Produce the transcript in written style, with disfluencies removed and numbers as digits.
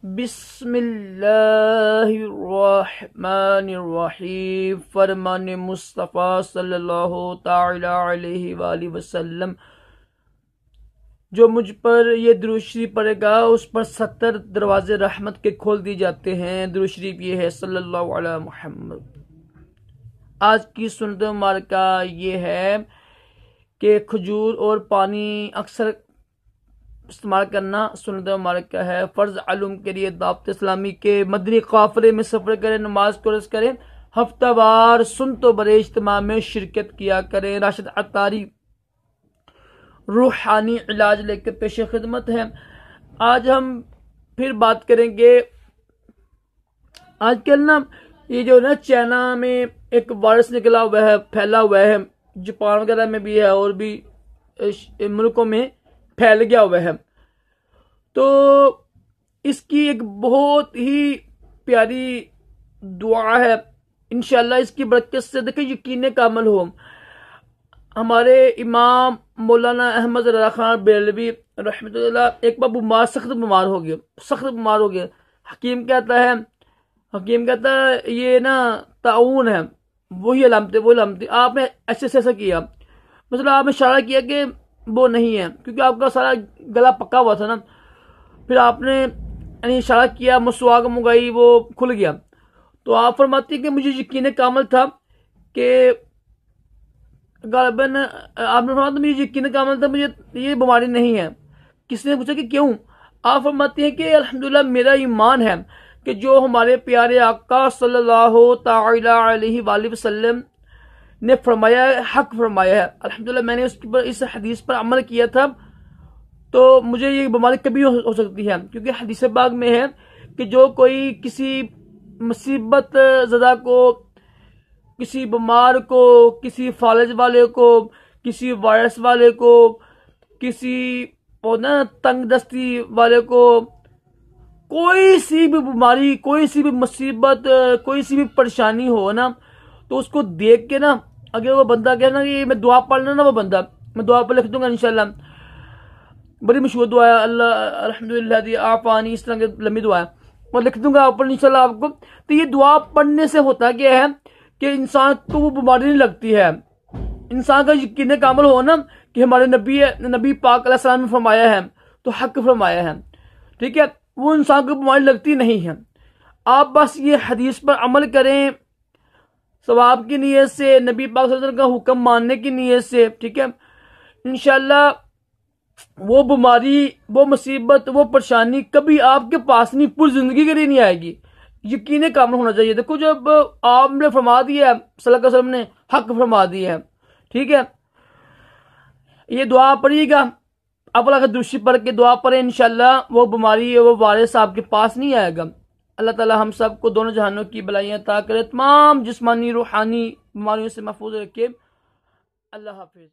बिस्मिल्लाहिर्रहमानिर्रहीम। फरमान मुस्तफ़ा सल्लल्लाहु ताला अलैहि वसल्लम। जो मुझ पर ये दुरूद शरीफ पढ़ेगा उस पर 70 दरवाजे रहमत के खोल दिए जाते हैं। दुरूद शरीफ ये है सल्लल्लाहु अलैहि मुहम्मद। आज की सुन्नत मुबारका ये है कि खजूर और पानी अक्सर इस्तेमाल करना सुन्नत मुबारक है। फ़र्ज अलूम के लिए दावत इस्लामी के मदनी काफ़िले में सफ़र करें, नमाज को रस करें, हफ्तावार सुन्नत बरे इज्तिमा में शिरकत किया करें। राशिद अत्तारी रूहानी इलाज लेकर पेश खिदमत है। आज हम फिर बात करेंगे। आजकल ना ये जो ना चाइना में एक वायरस निकला हुआ है, फैला हुआ है, जापान वगैरह में भी है और भी मुल्कों में फैल गया हुआ है। तो इसकी एक बहुत ही प्यारी दुआ है, इंशाल्लाह इसकी बरकत से देखिए यकीन का अमल हो। हमारे इमाम मौलाना अहमद रज़ा खान बेलवी रहमतुल्लाह एक बार सख्त बीमार हो गया। हकीम कहता है ये ना ताउन है। वही अलामतें आपने ऐसा किया, मतलब आपने इशारा किया कि वो नहीं है, क्योंकि आपका सारा गला पक्का हुआ था ना। फिर आपने यानी इशारा किया, मसवाक मंगाई, वो खुल गया। तो आप फरमाती कि मुझे यकीन कामिल था कि गालिबन आपने फरमाया, मुझे यकीन कामिल था मुझे ये बीमारी नहीं है। किसने पूछा कि क्यों? आप फरमाती हैं कि अल्हम्दुलिल्लाह मेरा ईमान है कि जो हमारे प्यारे आका सल्लल्लाहु ताला अलैहि वसल्लम ने फरमाया है, हक फरमाया है। अल्हम्दुलिल्लाह मैंने इस हदीस पर अमल किया था, तो मुझे ये बीमारी कभी हो सकती है। क्योंकि हदीस पाक में है कि जो कोई किसी मुसीबत ज़दा को, किसी बीमार को, किसी फालज वाले को, किसी वायरस वाले को, किसी तंग दस्ती वाले को, कोई सी भी बीमारी, कोई सी भी मुसीबत, कोई सी भी परेशानी हो ना, तो उसको देख के ना, अगर वो बंदा कहे ना कि मैं दुआ पढ़ लेना, वो बंदा मैं दुआ पर लिख दूंगा इंशाल्लाह। बड़ी मशहूर दुआ है, अल्लाह अल्हम्दुलिल्लाह दी आपानी, इस तरह की लंबी दुआ है, मैं लिख दूंगा ऊपर इंशाल्लाह आपको। तो ये दुआ पढ़ने से होता क्या है कि इंसान को वो बीमारी नहीं लगती है। इंसान का यकीन कामिल हो ना कि हमारे नबी पाक अलैहि सलाम ने फरमाया है, तो हक फरमाया है, ठीक है, वो इंसान को बीमारी लगती नहीं है। आप बस ये हदीस पर अमल करें सवाब की नीयत से, नबी पाक सल्लल्लाहु अलैहि वसल्लम का हुक्म मानने की नीयत से, ठीक है, इंशाल्लाह वो बीमारी, वो मुसीबत, वो परेशानी कभी आपके पास नहीं, पूरी जिंदगी के लिए नहीं आएगी। यकीन कामिल होना चाहिए। देखो जब आपने फरमा दिया है, सल्लल्लाहु अलैहि वसल्लम ने हक फरमा दिया है, ठीक है, ये दुआ पढ़िएगा। आप अगर दुरूद पढ़ के दुआ पढ़े, इंशाल्लाह वो बीमारी, वो वायरस आपके पास नहीं आएगा। अल्लाह ताला हम सबको दोनों जहानों की भलाइयां अता करे, तमाम जिस्मानी रूहानी बीमारियों से महफूज रखे। अल्लाह हाफिज।